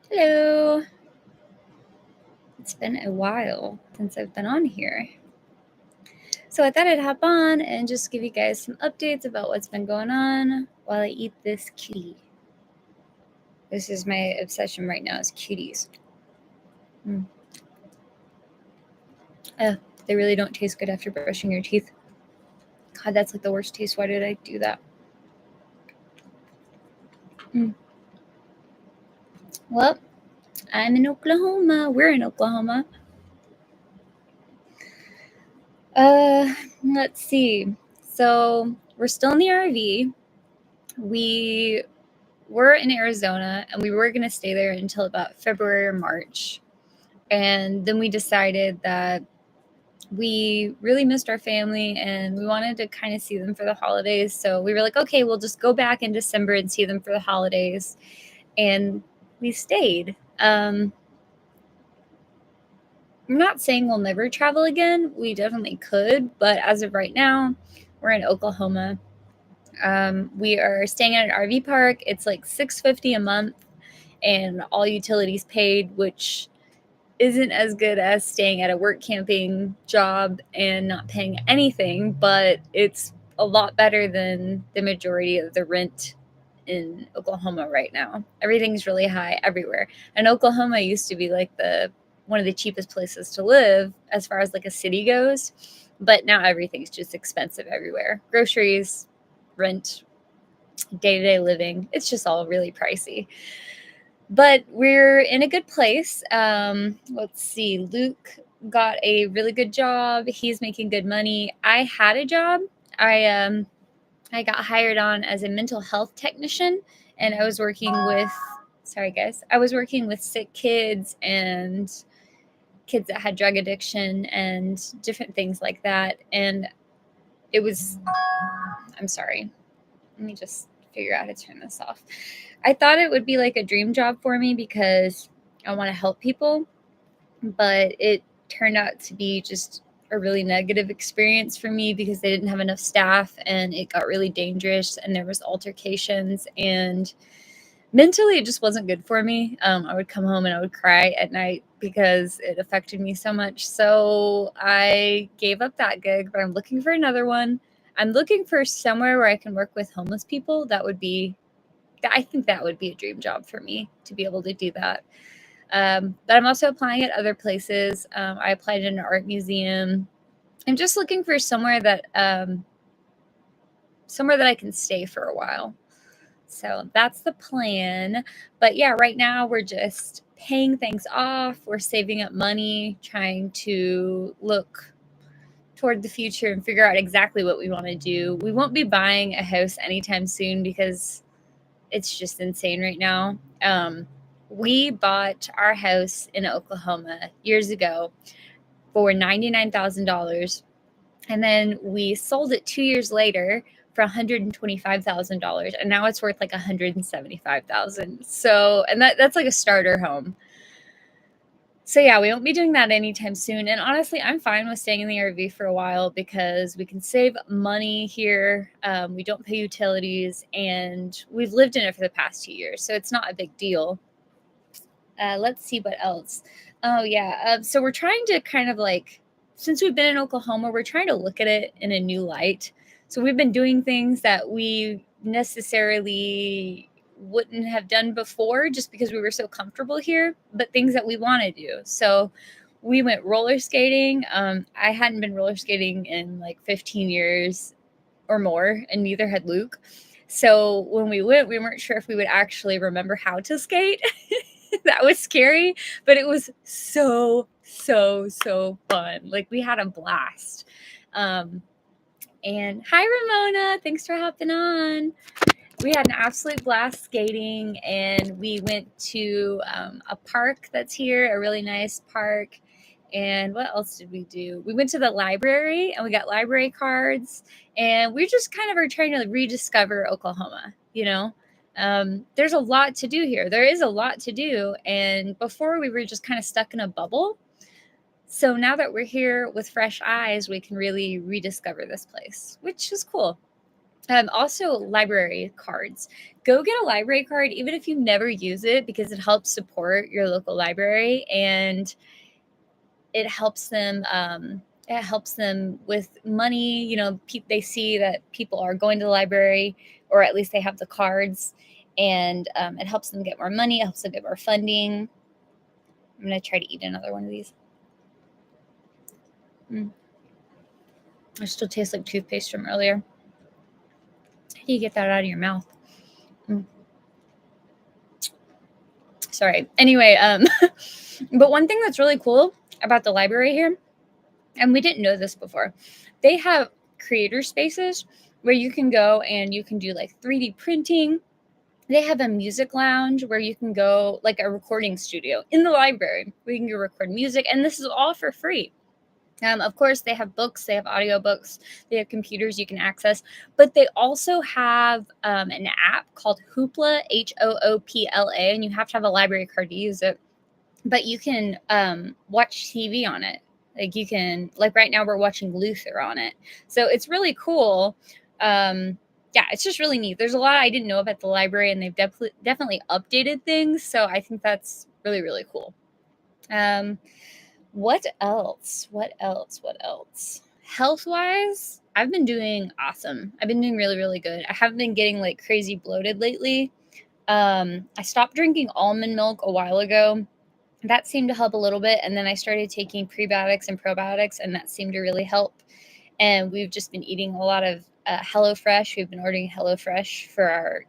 Hello. It's been a while since I've been on here. So I thought I'd hop on and just give you guys some updates about what's been going on while I eat this cutie. This is my obsession right now is cuties. They really don't taste good after brushing your teeth. God, that's like the worst taste. Why did I do that? Well, I'm in Oklahoma. We're in Oklahoma. Let's see. So we're still in the RV. We were in Arizona and we were going to stay there until about February or March. And then we decided that we really missed our family and we wanted to kind of see them for the holidays. So we were like, okay, we'll just go back in December and see them for the holidays. And we stayed. I'm not saying we'll never travel again. We definitely could. But as of right now, we're in Oklahoma. We are staying at an RV park. It's like $650 a month and all utilities paid, which isn't as good as staying at a work camping job and not paying anything, but it's a lot better than the majority of the rent in Oklahoma right now. Everything's really high everywhere. And Oklahoma used to be like one of the cheapest places to live as far as like a city goes, but now everything's just expensive everywhere. Groceries, rent, day-to-day living, it's just all really pricey. But we're in a good place. Let's see. Luke got a really good job. He's making good money. I had a job. I got hired on as a mental health technician, and I was working with. Sorry, guys. I was working with sick kids and kids that had drug addiction and different things like that. And it was. I'm sorry. Let me just figure out how to turn this off. I thought it would be like a dream job for me because I want to help people, but it turned out to be just a really negative experience for me because they didn't have enough staff and it got really dangerous and there was altercations and mentally it just wasn't good for me. I would come home and I would cry at night because it affected me so much. So I gave up that gig, but I'm looking for another one. I'm looking for somewhere where I can work with homeless people. I think that would be a dream job for me to be able to do that. But I'm also applying at other places. I applied at an art museum. I'm just looking for somewhere that I can stay for a while. So that's the plan. But yeah, right now we're just paying things off. We're saving up money, trying to look toward the future and figure out exactly what we want to do. We won't be buying a house anytime soon because it's just insane right now. We bought our house in Oklahoma years ago for $99,000. And then we sold it 2 years later for $125,000. And now it's worth like $175,000. So, and that's like a starter home. So yeah, we won't be doing that anytime soon. And honestly, I'm fine with staying in the RV for a while because we can save money here. We don't pay utilities, and we've lived in it for the past 2 years, so it's not a big deal. Let's see what else. Oh yeah, so we're trying to kind of like, since we've been in Oklahoma, we're trying to look at it in a new light. So we've been doing things that we necessarily wouldn't have done before just because we were so comfortable here, but things that we want to do. So we went roller skating. I hadn't been roller skating in like 15 years or more, and neither had Luke. So when we went, we weren't sure if we would actually remember how to skate. That was scary, but it was so fun. Like we had a blast. And hi, Ramona. Thanks for hopping on. We had an absolute blast skating, and we went to a park that's here, a really nice park. And what else did we do? We went to the library and we got library cards, and we just kind of are trying to rediscover Oklahoma, there's a lot to do here. There is a lot to do. And before we were just kind of stuck in a bubble. So now that we're here with fresh eyes, we can really rediscover this place, which is cool. Also, library cards. Go get a library card, even if you never use it, because it helps support your local library and it helps them. It helps them with money. You know, they see that people are going to the library, or at least they have the cards, and it helps them get more money. It helps them get more funding. I'm gonna try to eat another one of these. It still tastes like toothpaste from earlier. How do you get that out of your mouth? Sorry. Anyway, but one thing that's really cool about the library here, and we didn't know this before, they have creator spaces where you can go and you can do like 3D printing. They have a music lounge where you can go, like a recording studio in the library where you can go record music, and this is all for free. Of course, they have books, they have audiobooks, they have computers you can access, but they also have an app called Hoopla, Hoopla, and you have to have a library card to use it. But you can watch TV on it. Like you can, like right now we're watching Luther on it. So it's really cool. Yeah, it's just really neat. There's a lot I didn't know about the library, and they've definitely updated things. So I think that's really, really cool. What else? What else? What else? Health-wise, I've been doing awesome. I've been doing really, really good. I haven't been getting like crazy bloated lately. I stopped drinking almond milk a while ago. That seemed to help a little bit. And then I started taking prebiotics and probiotics, and that seemed to really help. And we've just been eating a lot of HelloFresh. We've been ordering HelloFresh for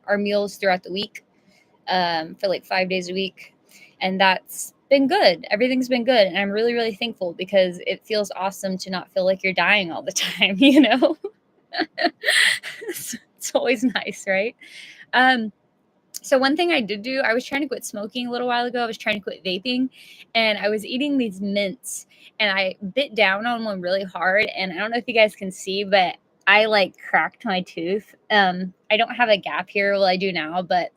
our meals throughout the week, for like 5 days a week. And that's been good. Everything's been good. And I'm really, really thankful because it feels awesome to not feel like you're dying all the time, you know? It's always nice, right? So one thing I did do, I was trying to quit smoking a little while ago. I was trying to quit vaping, and I was eating these mints, and I bit down on one really hard. And I don't know if you guys can see, but I like cracked my tooth. I don't have a gap here. Well, I do now, but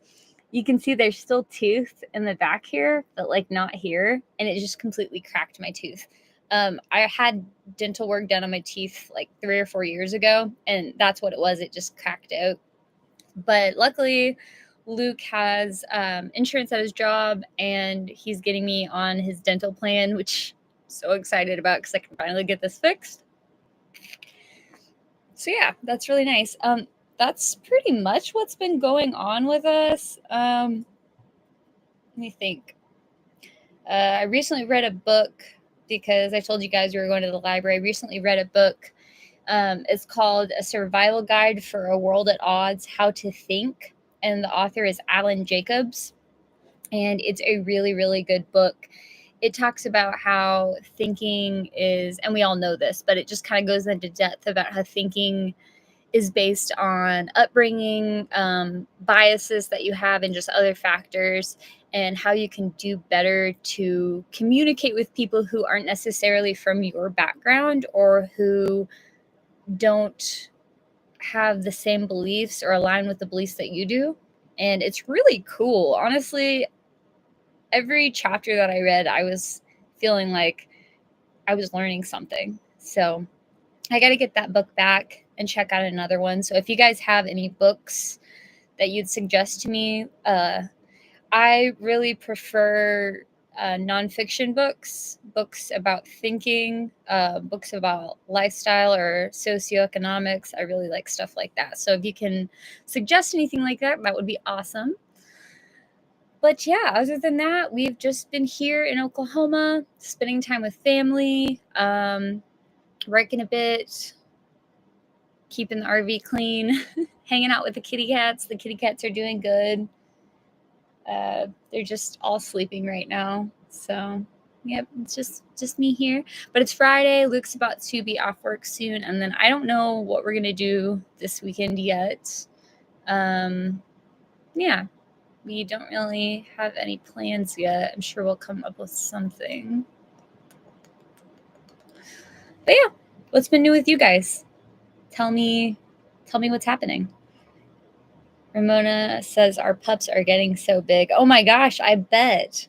you can see there's still tooth in the back here, but like not here. And it just completely cracked my tooth. I had dental work done on my teeth like 3 or 4 years ago, and that's what it was. It just cracked out. But luckily, Luke has insurance at his job, and he's getting me on his dental plan, which I'm so excited about because I can finally get this fixed. So yeah, that's really nice. That's pretty much what's been going on with us. Let me think. I recently read a book because I told you guys we were going to the library. I recently read a book. It's called A Survival Guide for a World at Odds, How to Think. And the author is Alan Jacobs. And it's a really, really good book. It talks about how thinking is, and we all know this, but it just kind of goes into depth about how thinking is based on upbringing, biases that you have, and just other factors, and how you can do better to communicate with people who aren't necessarily from your background or who don't have the same beliefs or align with the beliefs that you do. And it's really cool. Honestly, every chapter that I read, I was feeling like I was learning something. So I got to get that book back and check out another one. So if you guys have any books that you'd suggest to me, I really prefer nonfiction books about thinking, books about lifestyle or socioeconomics. I really like stuff like that. So if you can suggest anything like that, that would be awesome. But yeah, other than that, we've just been here in Oklahoma, spending time with family, working a bit, keeping the RV clean, hanging out with the kitty cats. The kitty cats are doing good. They're just all sleeping right now. So, yep, it's just me here. But it's Friday. Luke's about to be off work soon, and then I don't know what we're gonna do this weekend yet. Yeah, we don't really have any plans yet. I'm sure we'll come up with something. But yeah, what's been new with you guys? Tell me what's happening. Ramona says our pups are getting so big. Oh my gosh, I bet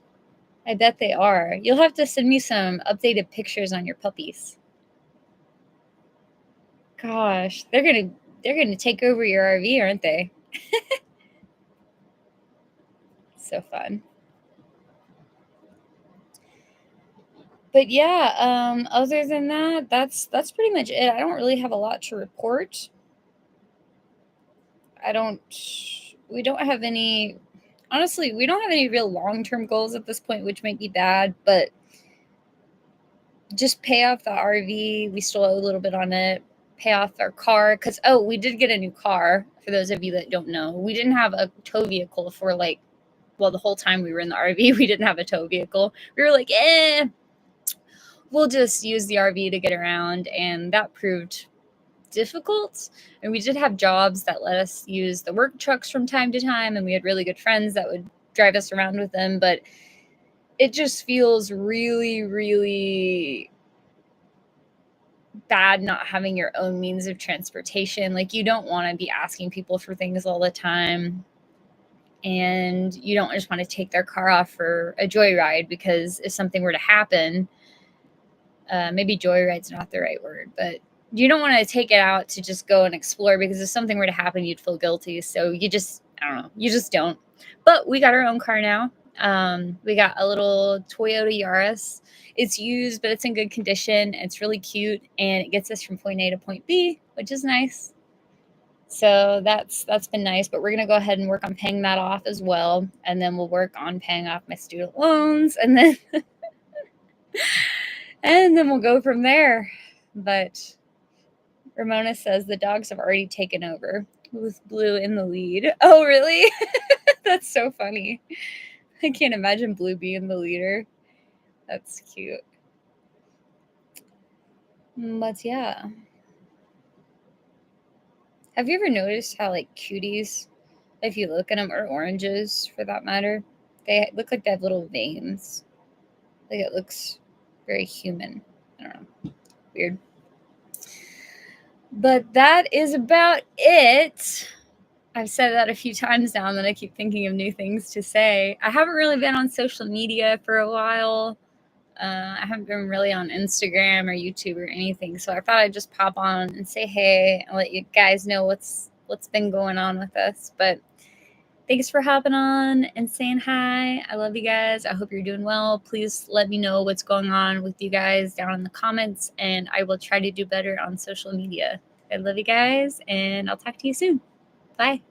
they are. You'll have to send me some updated pictures on your puppies. Gosh, they're They're going to take over your RV, aren't they? So fun. But yeah, other than that, that's pretty much it. I don't really have a lot to report. We don't have any, honestly, we don't have any real long-term goals at this point, which might be bad, but just pay off the RV. We still owe a little bit on it. Pay off our car. Because, oh, we did get a new car. For those of you that don't know, we didn't have a tow vehicle for the whole time we were in the RV, we didn't have a tow vehicle. We were like, we'll just use the RV to get around. And that proved difficult. And we did have jobs that let us use the work trucks from time to time. And we had really good friends that would drive us around with them. But it just feels really, really bad not having your own means of transportation. Like, you don't want to be asking people for things all the time. And you don't just want to take their car off for a joyride, because if something were to happen, maybe joyride's not the right word, but you don't want to take it out to just go and explore, because if something were to happen, you'd feel guilty. So I don't know, you just don't. But we got our own car now. We got a little Toyota Yaris. It's used, but it's in good condition. It's really cute, and it gets us from point A to point B, which is nice. So that's been nice, but we're going to go ahead and work on paying that off as well. And then we'll work on paying off my student loans, and then and then we'll go from there. But Ramona says the dogs have already taken over with Blue in the lead. Oh, really? That's so funny. I can't imagine Blue being the leader. That's cute. But yeah. Have you ever noticed how, like, cuties, if you look at them, or oranges for that matter, they look like they have little veins? Like, it looks very human. I don't know. Weird. But that is about it. I've said that a few times now, and then I keep thinking of new things to say. I haven't really been on social media for a while. I haven't been really on Instagram or YouTube or anything, so I thought I'd just pop on and say hey and let you guys know what's been going on with us. But thanks for hopping on and saying hi. I love you guys. I hope you're doing well. Please let me know what's going on with you guys down in the comments, and I will try to do better on social media. I love you guys, and I'll talk to you soon. Bye.